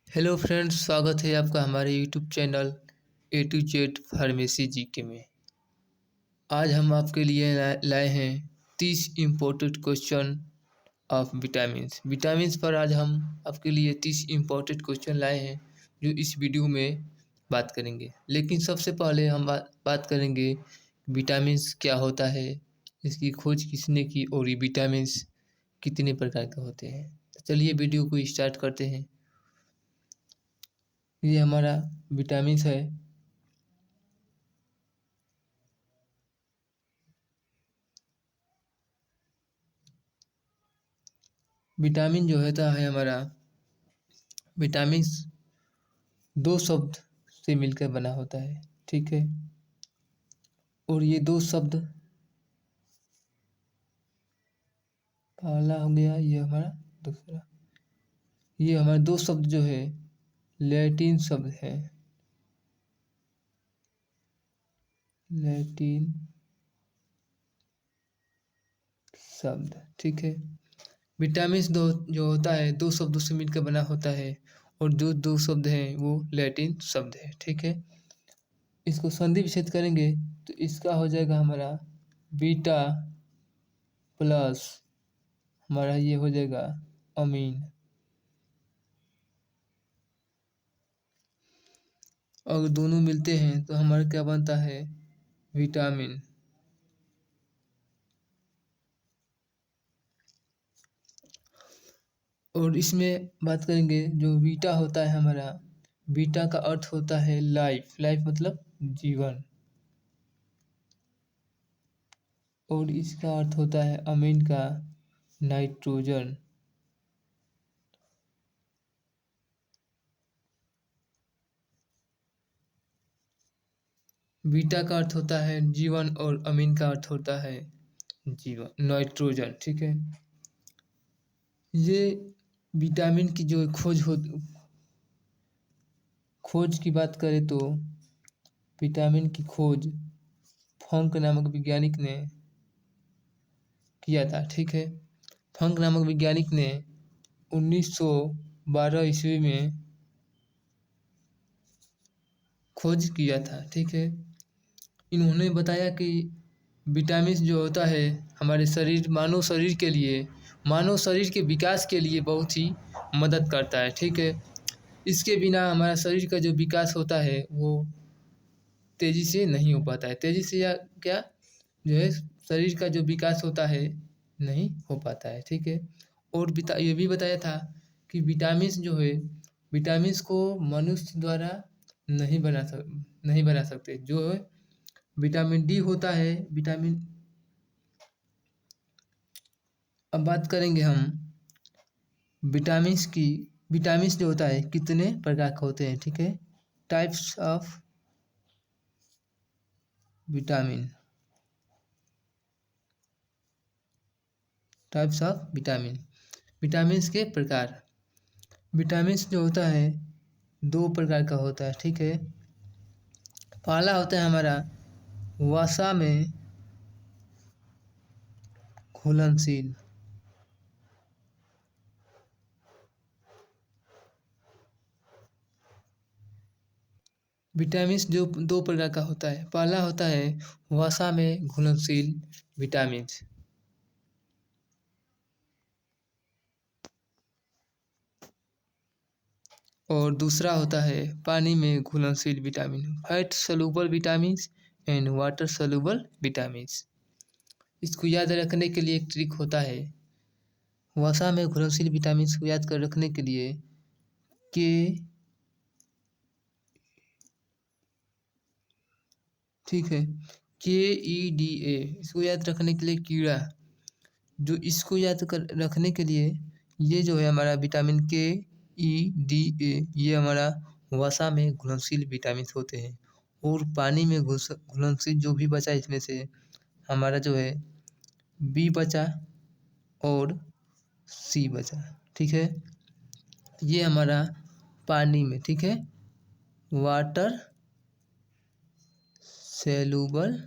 Hello friends, स्वागत है आपका हमारे YouTube channel A to Z pharmacy GK में। आज हम आपके लिए लाए हैं 30 important question of vitamins. Vitamins पर आज हम आपके लिए 30 इम्पोर्टेंट क्वेश्चन लाए हैं जो इस वीडियो में बात करेंगे। लेकिन सबसे पहले हम बात करेंगे विटामिन्स क्या होता है, इसकी खोज किसने की और ये विटामिन्स कितने प्रकार के होते हैं। तो चलिए वीडियो को स्टार्ट करते हैं। ये हमारा विटामिन्स है। विटामिन जो होता है हमारा, विटामिन्स दो शब्द से मिलकर बना होता है, ठीक है। और ये दो शब्द, पहला हो गया ये हमारा, दूसरा ये हमारे दो शब्द जो है लैटिन शब्द है, लैटिन शब्द, ठीक है। विटामिन्स दो जो होता है दो शब्दों से मिलकर बना होता है और जो दो शब्द हैं वो लैटिन शब्द है, ठीक है। इसको संधि विच्छेद करेंगे तो इसका हो जाएगा हमारा बीटा प्लस हमारा ये हो जाएगा अमीन। अगर दोनों मिलते हैं तो हमारा क्या बनता है, विटामिन। और इसमें बात करेंगे जो बीटा होता है हमारा, बीटा का अर्थ होता है लाइफ, लाइफ मतलब जीवन। और इसका अर्थ होता है अमीन का नाइट्रोजन। बीटा का अर्थ होता है जीवन और अमीन का अर्थ होता है जीवन, नाइट्रोजन, ठीक है। ये विटामिन की जो खोज की बात करें तो विटामिन की खोज फंक नामक वैज्ञानिक ने किया था, ठीक है। फंक नामक वैज्ञानिक ने 1912 ईस्वी में खोज किया था, ठीक है। इन्होंने बताया कि विटामिन जो होता है हमारे शरीर, मानव शरीर के विकास के लिए बहुत ही मदद करता है, ठीक है। इसके बिना हमारा शरीर का जो विकास होता है वो तेज़ी से नहीं हो पाता है, तेज़ी से या क्या जो है शरीर का जो विकास होता है नहीं हो पाता है, ठीक है। और ये भी बताया था कि विटामिन्स जो है, विटामिन्स को मनुष्य द्वारा नहीं बना सकते। जो है विटामिन डी होता है, विटामिन, अब बात करेंगे हम विटामिन्स की। विटामिन्स जो होता है कितने प्रकार के होते हैं, ठीक है। Types of vitamin, types of vitamin, vitamins के प्रकार। विटामिन्स जो होता है दो प्रकार का होता है, ठीक है। पहला होता है हमारा वसा में घुलनशील, विटामिन्स जो दो प्रकार का होता है। पहला होता है वसा में घुलनशील विटामिन्स और दूसरा होता है पानी में घुलनशील vitamin, fat soluble vitamins and water soluble vitamins. इसको याद रखने के लिए एक ट्रिक होता है, वसा में घुलनशील विटामिन्स को याद कर रखने के लिए के, ठीक है, KEDA, इसको याद रखने के लिए कीड़ा, जो इसको याद कर रखने के लिए ये जो है हमारा विटामिन KEDA, ये हमारा वसा में घुलनशील विटामिन होते हैं। और पानी में घुलनशील जो भी बचा इसमें से हमारा जो है बी बचा और सी बचा, ठीक है। ये हमारा पानी में, ठीक है, वाटर सॉल्युबल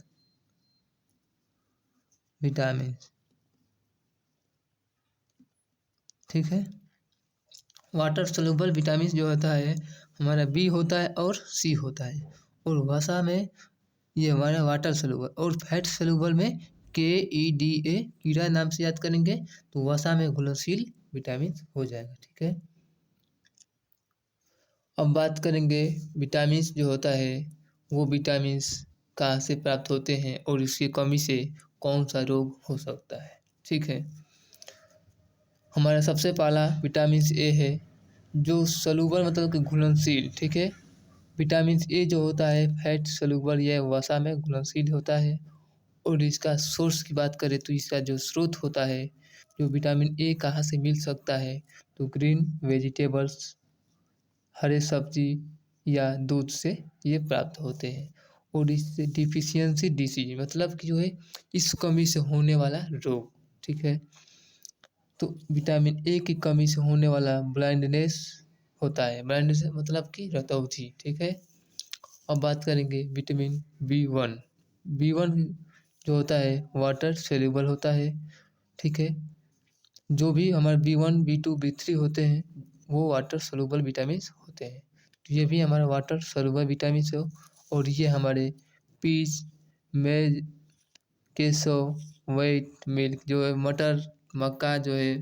विटामिन, ठीक है, वाटर सोल्यूबल विटामिन जो होता है हमारा बी होता है और सी होता है, और वसा में ये हमारा वाटर सोल्यूबल, और फैट सोल्यूबल में KEDA कीड़ा नाम से याद करेंगे तो वसा में घुलनशील विटामिन हो जाएगा। ठीक है, अब बात करेंगे विटामिन जो होता है वो विटामिन कहाँ से प्राप्त होते हैं और इसकी कमी से कौन सा रोग हो सकता है। ठीक है, हमारा सबसे पहला विटामिन ए है जो सलूबल मतलब कि घुलनशील। ठीक है, विटामिन ए जो होता है फैट सलूबल, यह वसा में घुलनशील होता है। और इसका सोर्स की बात करें तो इसका जो स्रोत होता है, जो विटामिन ए कहाँ से मिल सकता है, तो ग्रीन वेजिटेबल्स, हरे सब्जी या दूध से ये प्राप्त होते हैं। और इससे डिफिशियंसी डिसीज मतलब कि जो है इस कमी से होने वाला रोग। ठीक है, तो विटामिन ए की कमी से होने वाला ब्लाइंडनेस होता है। ब्लाइंडनेस मतलब कि रतौंधी। ठीक है, अब बात करेंगे विटामिन B1। B1 जो होता है वाटर सोल्यूबल होता है। ठीक है, जो भी हमारे B1 B2 B3 होते हैं वो वाटर सोल्यूबल विटामिन होते हैं। तो ये भी हमारा वाटर सोल्यूबल विटामिन हो, और ये हमारे पीच, मेज, केसव, व्हाइट मिल्क जो है, मटर, मक्का जो है,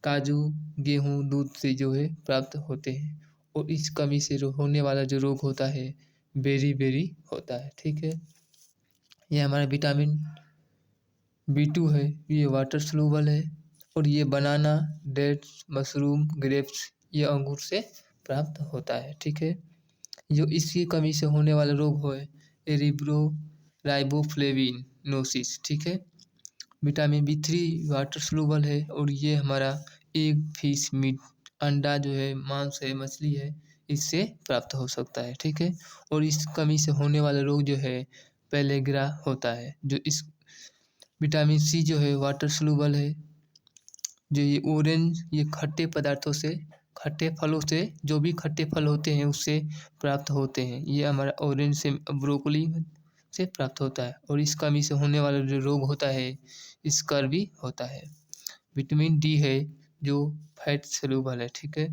काजू, गेहूँ, दूध से जो है प्राप्त होते हैं। और इस कमी से होने वाला जो रोग होता है बेरी होता है। ठीक है, ये हमारा विटामिन B2 है, ये वाटर सोल्यूबल है, और ये बनाना, डेट्स, मशरूम, ग्रेप्स, ये अंगूर से प्राप्त होता है। ठीक है, जो इसकी कमी से होने वाला रोग है एरिब्रो राइबोफ्लेविनोसिस। ठीक है, विटामिन B3 वाटर सोल्यूबल है, और ये हमारा एग, फिश, मीट, अंडा जो है, मांस है, मछली है, इससे प्राप्त हो सकता है। ठीक है, और इस कमी से होने वाला रोग जो है पेलेग्रा होता है। जो इस विटामिन सी जो है वाटर सोल्यूबल है, जो ये ऑरेंज, ये खट्टे पदार्थों से, खट्टे फलों से, जो भी खट्टे फल होते हैं उससे प्राप्त होते हैं। ये हमारा ऑरेंज से, ब्रोकली से प्राप्त होता है। और इस कमी से होने वाला जो रोग होता है स्कर्वी होता है। विटामिन डी है जो फैट सोल्यूबल है। ठीक है,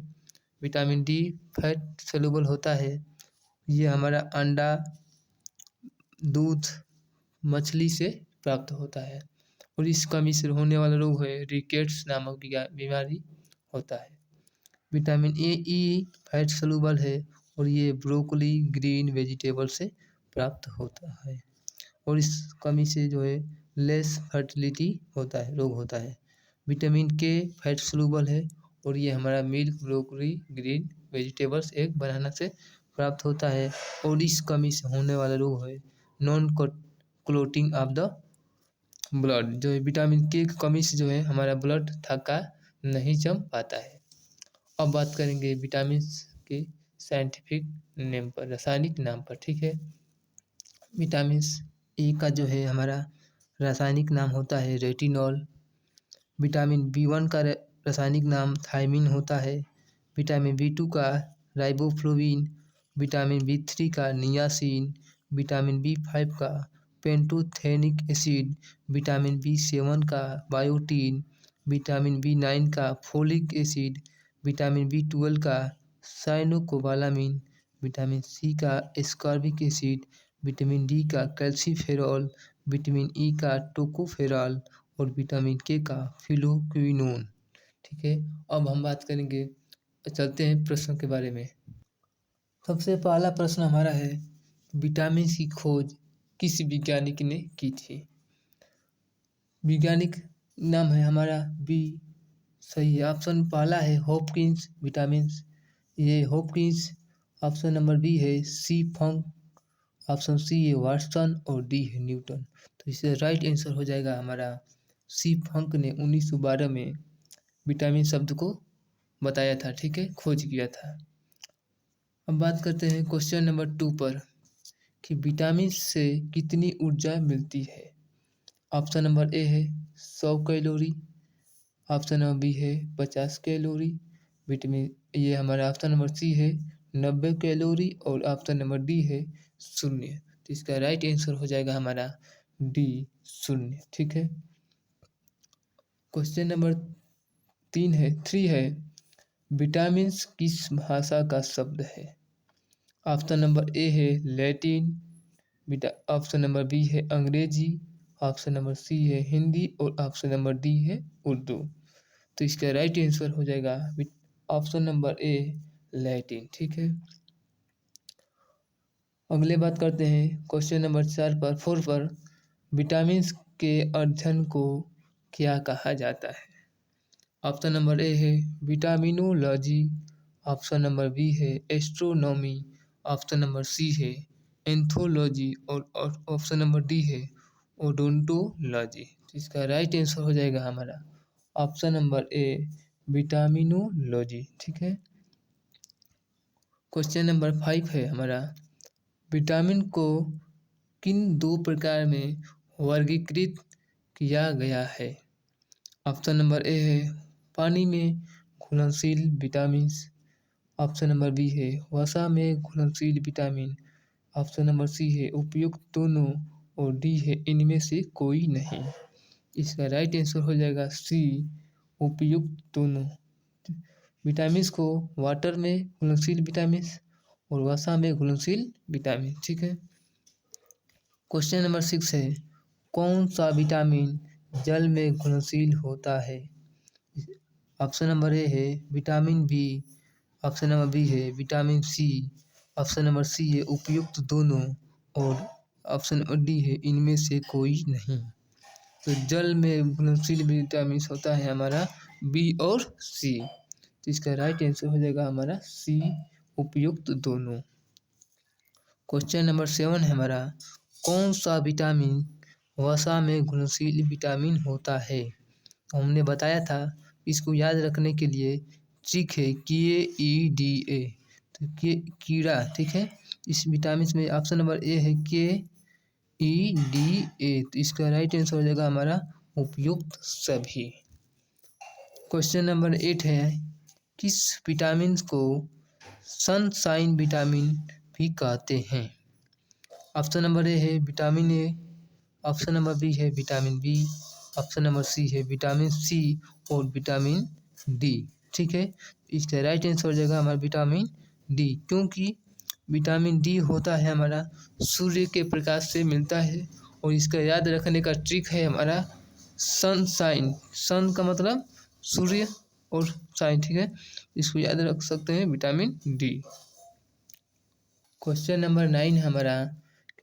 विटामिन डी फैट सोल्यूबल होता है, ये हमारा अंडा, दूध, मछली से प्राप्त होता है। और इस कमी से होने वाला रोग है रिकेट्स नामक बीमारी होता है। विटामिन ए ई फैट सोल्यूबल है, और ये ब्रोकली, ग्रीन वेजिटेबल से प्राप्त होता है। और इस कमी से जो है लेस फर्टिलिटी होता है, रोग होता है। विटामिन के फैट सोल्यूबल है, और ये हमारा milk, broccoli, green vegetables, egg, banana से प्राप्त होता है। और इस कमी से होने वाला रोग है non clotting of the blood, जो है विटामिन के की कमी से जो है हमारा ब्लड थक्का नहीं जम पाता है। अब बात करेंगे विटामिन के साइंटिफिक नेम पर, रासायनिक नाम पर। ठीक है, विटामिन ए का जो है हमारा रासायनिक नाम होता है रेटिनॉल। विटामिन B1 का रासायनिक नाम थायमिन होता है। विटामिन B2 का राइबोफ्लोविन, विटामिन B3 का नियासिन, विटामिन B5 का पेंटोथेनिक एसिड, विटामिन B7 का बायोटीन, विटामिन B9 का फोलिक एसिड, विटामिन B12 का साइनोकोबालामिन, विटामिन सी का एस्कॉर्बिक एसिड, विटामिन डी का कैल्सीफेरॉल, विटामिन ई का टोकोफेरॉल, और विटामिन के का फिलोक्विनोन। ठीक है, अब हम बात करेंगे, चलते हैं प्रश्नों के बारे में। सबसे पहला प्रश्न हमारा है विटामिन की खोज किस वैज्ञानिक ने की थी। वैज्ञानिक नाम है हमारा बी, सही है, ऑप्शन पहला है हॉपकिंस विटामिन, ये हॉपकिंस। ऑप्शन नंबर बी है सी फंक, ऑप्शन सी है वाटसन, और डी है न्यूटन। तो इससे राइट आंसर हो जाएगा हमारा सी फंक ने 1912 में विटामिन शब्द को बताया था। ठीक है, खोज किया था। अब बात करते हैं क्वेश्चन नंबर 2 पर कि विटामिन से कितनी ऊर्जा मिलती है। ऑप्शन नंबर ए है 100 कैलोरी, ऑप्शन नंबर बी है 50 कैलोरी, विटामिन ये हमारा ऑप्शन नंबर सी है 90 कैलोरी, और ऑप्शन नंबर डी है 0। तो इसका राइट आंसर हो जाएगा हमारा डी 0। ठीक है, क्वेश्चन नंबर 3 है विटामिन्स किस भाषा का शब्द है? ऑप्शन नंबर ए है लैटिन, ऑप्शन नंबर बी है अंग्रेजी, ऑप्शन नंबर सी है हिंदी और ऑप्शन नंबर डी है उर्दू। तो इसका राइट आंसर हो जाएगा ऑप्शन नंबर ए लैटिन। ठीक है, अगले बात करते हैं क्वेश्चन नंबर 4 पर विटामिन्स के अध्ययन को क्या कहा जाता है? ऑप्शन नंबर ए है विटामिनोलॉजी, ऑप्शन नंबर बी है एस्ट्रोनॉमी, ऑप्शन नंबर सी है एंथोलॉजी और ऑप्शन नंबर डी है ओडोंटोलॉजी। इसका राइट आंसर हो जाएगा हमारा ऑप्शन नंबर ए विटामिनोलॉजी। ठीक है, क्वेश्चन नंबर 5 है हमारा, विटामिन को किन 2 प्रकार में वर्गीकृत किया गया है? ऑप्शन नंबर ए है पानी में घुलनशील विटामिन, ऑप्शन नंबर बी है वसा में घुलनशील विटामिन, ऑप्शन नंबर सी है उपयुक्त दोनों और डी है इनमें से कोई नहीं। इसका राइट आंसर हो जाएगा सी उपयुक्त दोनों। विटामिन को वाटर में घुलनशील विटामिन और वसा में घुलनशील विटामिन। ठीक है, क्वेश्चन नंबर 6 है, कौन सा विटामिन जल में घुलनशील होता है? ऑप्शन नंबर ए है vitamin B, option number B है vitamin C, option number C है उपयुक्त दोनों और ऑप्शन नंबर डी है इनमें से कोई नहीं। तो जल में घुलनशील विटामिन होता है हमारा बी और सी। तो इसका राइट आंसर हो जाएगा हमारा सी उपयुक्त दोनों। क्वेश्चन नंबर 7 है हमारा, कौन सा विटामिन वसा में घुलनशील विटामिन होता है? हमने बताया था, इसको याद रखने के लिए ट्रिक है KEDA, तो कीड़ा। ठीक है, इस विटामिन में ऑप्शन नंबर ए है KEDA, तो इसका राइट आंसर हो जाएगा हमारा उपयुक्त सभी। क्वेश्चन नंबर 8 है, किस विटामिन को सनशाइन विटामिन भी कहते हैं? ऑप्शन नंबर ए है vitamin A, option number B है vitamin B, option number C है विटामिन सी और विटामिन डी। ठीक है, इसका राइट आंसर हो जाएगा हमारा विटामिन डी, क्योंकि विटामिन डी होता है हमारा सूर्य के प्रकाश से मिलता है। और इसका याद रखने का ट्रिक है हमारा सनशाइन, सन का मतलब सूर्य और शाइन। ठीक है, इसको याद रख सकते हैं विटामिन डी। क्वेश्चन नंबर 9 हमारा,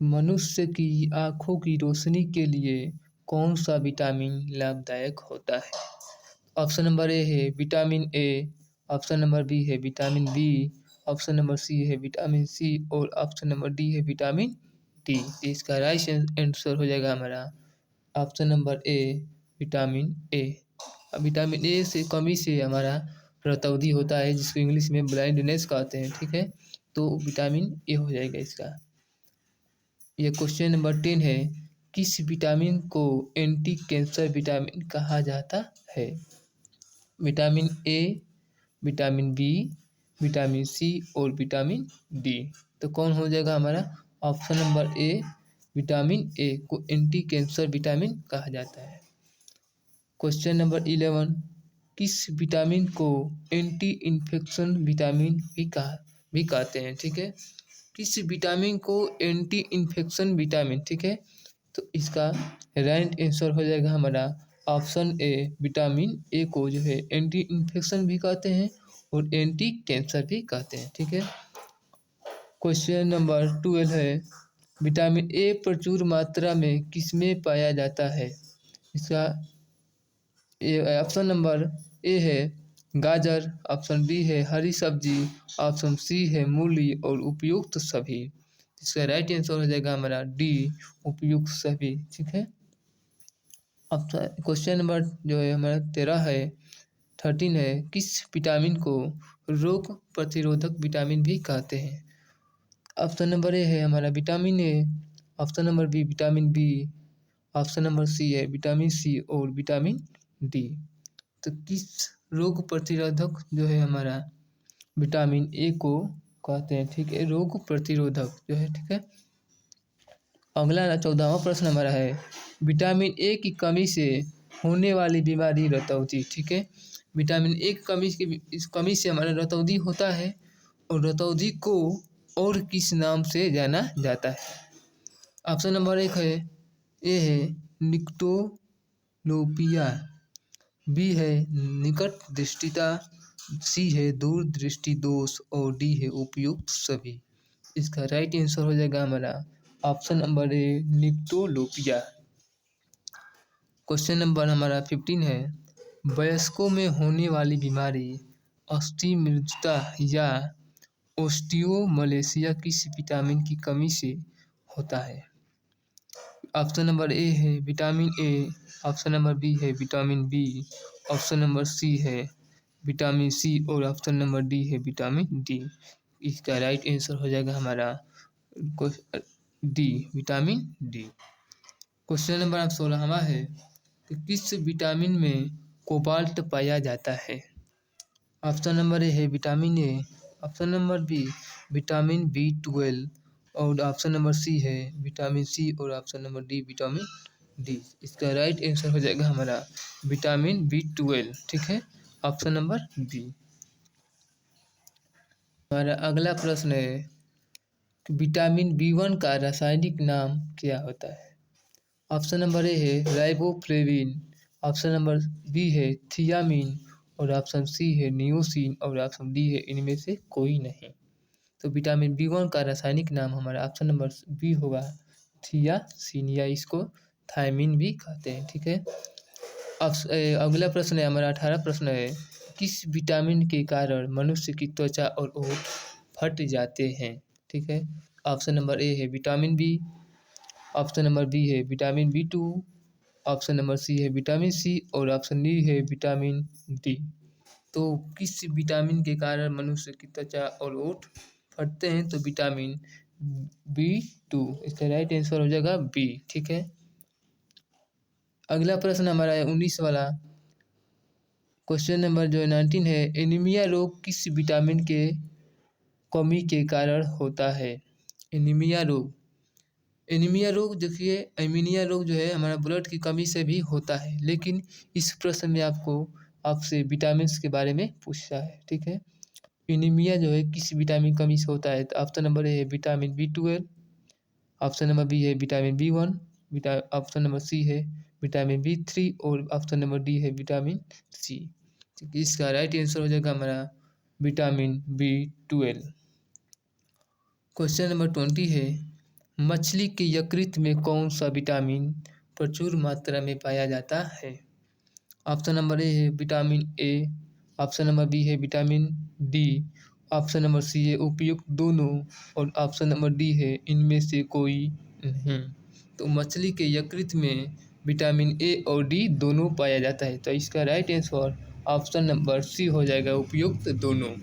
मनुष्य की आँखों की रोशनी के लिए कौन सा विटामिन लाभदायक होता है? ऑप्शन नंबर ए है vitamin A, option number B है vitamin B, option number C है विटामिन सी और ऑप्शन नंबर डी है विटामिन डी। इसका राइट आंसर हो जाएगा हमारा option number A vitamin A. Vitamin A से कमी से हमारा रतौंधी होता है, जिसको इंग्लिश में ब्लाइंडनेस कहते हैं। ठीक है, तो विटामिन ए हो जाएगा इसका। यह क्वेश्चन नंबर 10 है, किस विटामिन को एंटी कैंसर विटामिन कहा जाता है? Vitamin A, vitamin B, vitamin C और विटामिन डी। तो कौन हो जाएगा हमारा option number A vitamin A को एंटी कैंसर विटामिन कहा जाता है। क्वेश्चन नंबर 11, किस विटामिन को एंटी इन्फेक्शन विटामिन भी कहते हैं? ठीक है, किस विटामिन को एंटी इन्फेक्शन विटामिन। ठीक है, तो इसका राइट आंसर हो जाएगा हमारा ऑप्शन ए विटामिन ए को जो है एंटी इन्फेक्शन भी कहते हैं और एंटी कैंसर भी कहते हैं। ठीक है, क्वेश्चन नंबर 12 है, विटामिन ए प्रचुर मात्रा में किसमें पाया जाता है? इसका ऑप्शन नंबर ए है गाजर, ऑप्शन बी है हरी सब्जी, ऑप्शन सी है मूली और उपयुक्त सभी। इसका राइट आंसर हो जाएगा हमारा डी उपयुक्त सभी। ठीक है, अब क्वेश्चन नंबर जो है हमारा 13 है, किस विटामिन को रोग प्रतिरोधक विटामिन भी कहते हैं? ऑप्शन नंबर ए है हमारा vitamin A, option number B vitamin B, option number C है विटामिन सी और विटामिन डी। तो किस रोग प्रतिरोधक जो है हमारा विटामिन ए को कहते हैं? ठीक है, रोग प्रतिरोधक जो है। ठीक है, अगला 14वां प्रश्न हमारा है, विटामिन ए की कमी से होने वाली बीमारी रतौंधी। ठीक है, विटामिन ए की कमी इस कमी से हमारा रतौंधी होता है और रतौंधी को और किस नाम से जाना जाता है? ऑप्शन नंबर 1 है, ए है निक्टोलोपिया, बी है निकट दृष्टिता, सी है दूर दृष्टि दोष और डी है उपयुक्त सभी। इसका राइट आंसर हो जाएगा हमारा option number A nyctalopia. Question number हमारा 15 है, वयस्कों में होने वाली बीमारी अस्थिमज्जता या ओस्टियोमलेशिया किस विटामिन की कमी से होता है? ऑप्शन नंबर ए है vitamin A, option number B है vitamin B, option number C है विटामिन सी और ऑप्शन नंबर डी है विटामिन डी। इसका राइट आंसर हो जाएगा हमारा D, vitamin D. Question number 16वां है कि किस विटामिन में कोबाल्ट पाया जाता है? ऑप्शन नंबर ए है vitamin A, option number B vitamin B12 और ऑप्शन नंबर सी है विटामिन सी और option number D vitamin D. इसका राइट आंसर हो जाएगा हमारा विटामिन B12, ठीक है, ऑप्शन नंबर बी। हमारा अगला प्रश्न है कि विटामिन B1 का रासायनिक नाम क्या होता है? ऑप्शन नंबर ए है राइबोफ्लेविन, ऑप्शन नंबर बी है थियामिन और ऑप्शन सी है नियोसिन और ऑप्शन डी है इनमें से कोई नहीं। तो विटामिन B1 का रासायनिक नाम हमारा ऑप्शन नंबर बी होगा थियासिन, या इसको थायमिन भी कहते हैं, ठीक है। अगला प्रश्न है हमारा 18 प्रश्न है, किस विटामिन के कारण मनुष्य की त्वचा और ओठ फट जाते हैं? ठीक है, ऑप्शन नंबर ए है vitamin B, option number B है vitamin B2, option number C है विटामिन सी और ऑप्शन डी है विटामिन डी। तो किस विटामिन के कारण मनुष्य की त्वचा और ओठ फटते हैं? तो विटामिन B2, इसका राइट आंसर हो जाएगा बी, ठीक है। अगला प्रश्न हमारा है 19 वाला, क्वेश्चन नंबर जो 19 है, एनीमिया रोग किस विटामिन के कमी के कारण होता है? एनीमिया रोग, एनीमिया रोग देखिए, एनीमिया रोग जो है हमारा ब्लड की कमी से भी होता है, लेकिन इस प्रश्न में आपसे विटामिन के बारे में पूछा है, ठीक है। एनीमिया जो है किस विटामिन कमी से होता है? तो ऑप्शन नंबर ए है vitamin B12, option number B है vitamin B1, option number C है विटामिन B3 और ऑप्शन नंबर डी है विटामिन सी। इसका राइट आंसर हो जाएगा हमारा विटामिन B12। क्वेश्चन नंबर 20 है, मछली के यकृत में कौन सा विटामिन प्रचुर मात्रा में पाया जाता है? ऑप्शन नंबर ए है vitamin A, option number B है vitamin D, option number C है उपयुक्त दोनों और ऑप्शन नंबर डी है इनमें से कोई नहीं। तो मछली के यकृत में विटामिन ए और डी दोनों पाया जाता है, तो इसका right answer option number C हो जाएगा, उपयुक्त दोनों।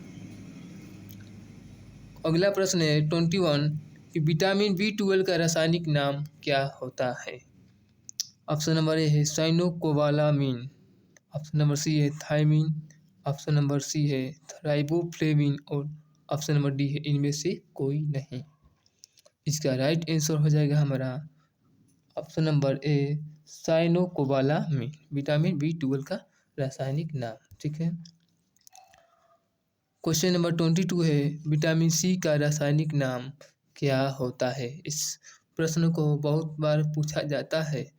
अगला प्रश्न है 21 कि विटामिन B12 का रासायनिक नाम क्या होता है? ऑप्शन नंबर ए है साइनोकोबालामिन, ऑप्शन नंबर सी है थायमिन, ऑप्शन नंबर सी है राइबोफ्लेविन और ऑप्शन नंबर डी है इनमें से कोई नहीं। इसका राइट आंसर हो जाएगा हमारा ऑप्शन नंबर ए साइनोकोबालामिन, विटामिन B12 का रासायनिक नाम, ठीक है। क्वेश्चन नंबर 22 है, विटामिन सी का रासायनिक नाम क्या होता है? इस प्रश्न को बहुत बार पूछा जाता है।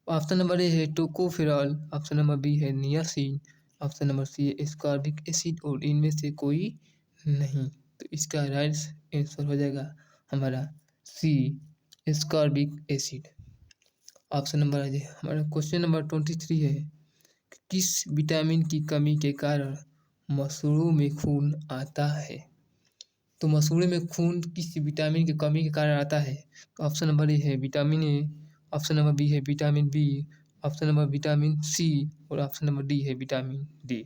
ऑप्शन नंबर ए है टोकोफेरॉल, ऑप्शन नंबर बी है नियासिन, ऑप्शन नंबर सी है एस्कॉर्बिक एसिड और इनमें से कोई नहीं। तो इसका राइट आंसर हो जाएगा हमारा सी, एस्कॉर्बिक एसिड, ऑप्शन नंबर है। हमारा क्वेश्चन नंबर 23 है, किस विटामिन की कमी के कारण मसूड़ों में खून आता है? तो मसूड़े में खून किस विटामिन की कमी के कारण आता है? तो ऑप्शन नंबर ए है vitamin A, option number B है vitamin B, option number vitamin C और ऑप्शन नंबर डी है विटामिन डी।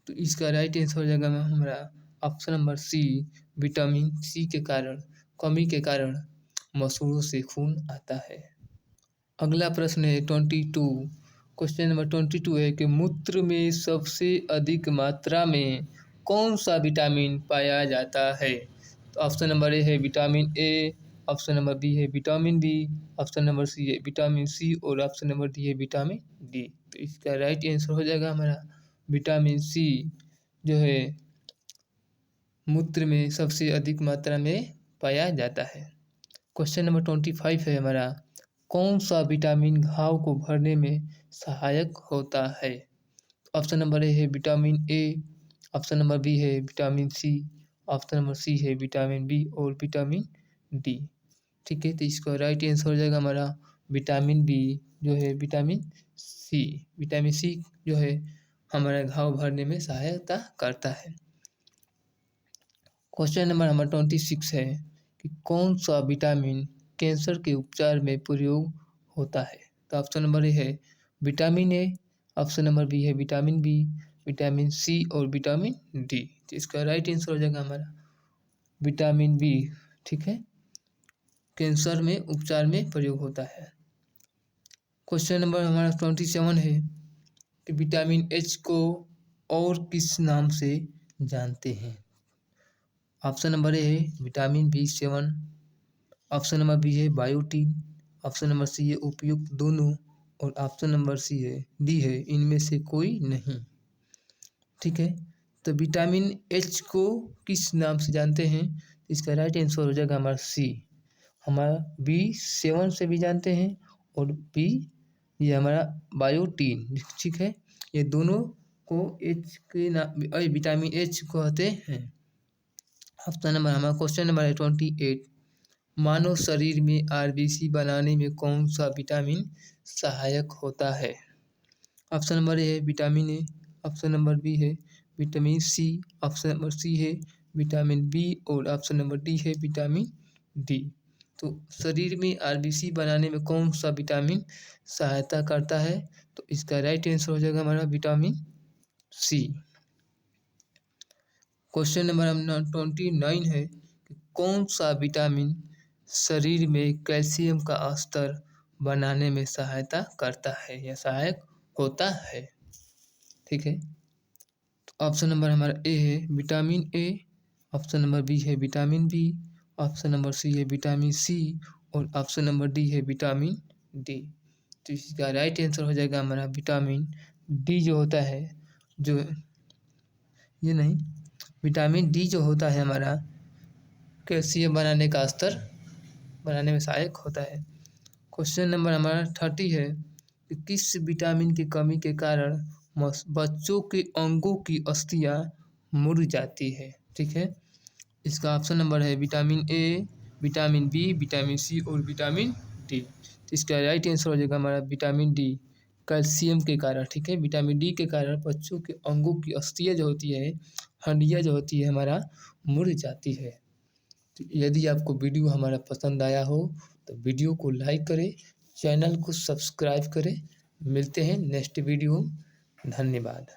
तो इसका राइट आंसर हो जाएगा हमारा option number C, vitamin C के कारण, कमी के कारण मसूड़ों से खून आता है। अगला प्रश्न है 22, क्वेश्चन नंबर 22 है कि मूत्र में सबसे अधिक मात्रा में कौन सा विटामिन पाया जाता है? तो ऑप्शन नंबर ए है vitamin A, option number B है vitamin B, option number C है विटामिन सी और ऑप्शन नंबर डी है विटामिन डी। तो इसका राइट आंसर हो जाएगा हमारा विटामिन सी जो है मूत्र में सबसे अधिक मात्रा में पाया जाता है। क्वेश्चन नंबर 25 है हमारा, कौन सा विटामिन घाव को भरने में सहायक होता है? ऑप्शन नंबर ए है vitamin A, option number B है vitamin C, option number C है विटामिन बी और विटामिन डी। ठीक है, तो इसका राइट आंसर हो जाएगा हमारा विटामिन बी जो है विटामिन सी। विटामिन सी जो है हमारा घाव भरने में सहायता करता है। क्वेश्चन नंबर हमारा 26 है कि कौन सा विटामिन कैंसर के उपचार में प्रयोग होता है? तो ऑप्शन नंबर ए है vitamin A, option number B है विटामिन बी, विटामिन सी और विटामिन डी। तो इसका राइट आंसर हो जाएगा हमारा विटामिन बी। ठीक है, कैंसर में उपचार में प्रयोग होता है। क्वेश्चन नंबर हमारा 27 है कि विटामिन एच को और किस नाम से जानते हैं? ऑप्शन नंबर ए है vitamin B7, option number B है बायोटीन, ऑप्शन नंबर सी है उपयुक्त दोनों और ऑप्शन नंबर सी है डी है इनमें से कोई नहीं। ठीक है, तो विटामिन एच को किस नाम से जानते हैं? इसका राइट आंसर हो जाएगा हमारा सी। हमारा B7 से भी जानते हैं और बी ये हमारा बायोटीन। ठीक है, ये दोनों को एच के नाम विटामिन एच कहते हैं। ऑप्शन नंबर हमारा क्वेश्चन नंबर है 28, मानव शरीर में आरबीसी बनाने में कौन सा विटामिन सहायक होता है? ऑप्शन नंबर ए है vitamin A, option number B है vitamin C, option number C है विटामिन बी और ऑप्शन नंबर डी है विटामिन डी। तो शरीर में आरबीसी बनाने में कौन सा विटामिन सहायता करता है? तो इसका राइट आंसर हो जाएगा हमारा विटामिन सी। क्वेश्चन नंबर 29 है कि कौन सा विटामिन शरीर में कैल्शियम का स्तर बनाने में सहायता करता है या सहायक होता है? ठीक है, तो ऑप्शन नंबर हमारा ए है vitamin A, option number B है vitamin B, option number C है विटामिन सी और ऑप्शन नंबर डी है विटामिन डी। तो इसका राइट आंसर हो जाएगा हमारा विटामिन डी जो होता है, जो ये नहीं विटामिन डी जो होता है हमारा कैल्शियम बनाने का स्तर बनाने में सहायक होता है। क्वेश्चन नंबर हमारा 30 है कि किस विटामिन की कमी के कारण बच्चों के अंगों की अस्थियां मुड़ जाती है? ठीक है, इसका ऑप्शन नंबर है vitamin A, vitamin B, vitamin C और विटामिन डी। तो इसका राइट आंसर हो जाएगा हमारा विटामिन डी, कैल्शियम के कारण। ठीक है, विटामिन डी के कारण बच्चों के अंगों की अस्थियां जो होती है, हड्डियां जो होती है हमारा मुड़ जाती है। तो यदि आपको वीडियो हमारा पसंद आया हो तो वीडियो को लाइक करें, चैनल को सब्सक्राइब करें। मिलते हैं नेक्स्ट वीडियो। धन्यवाद।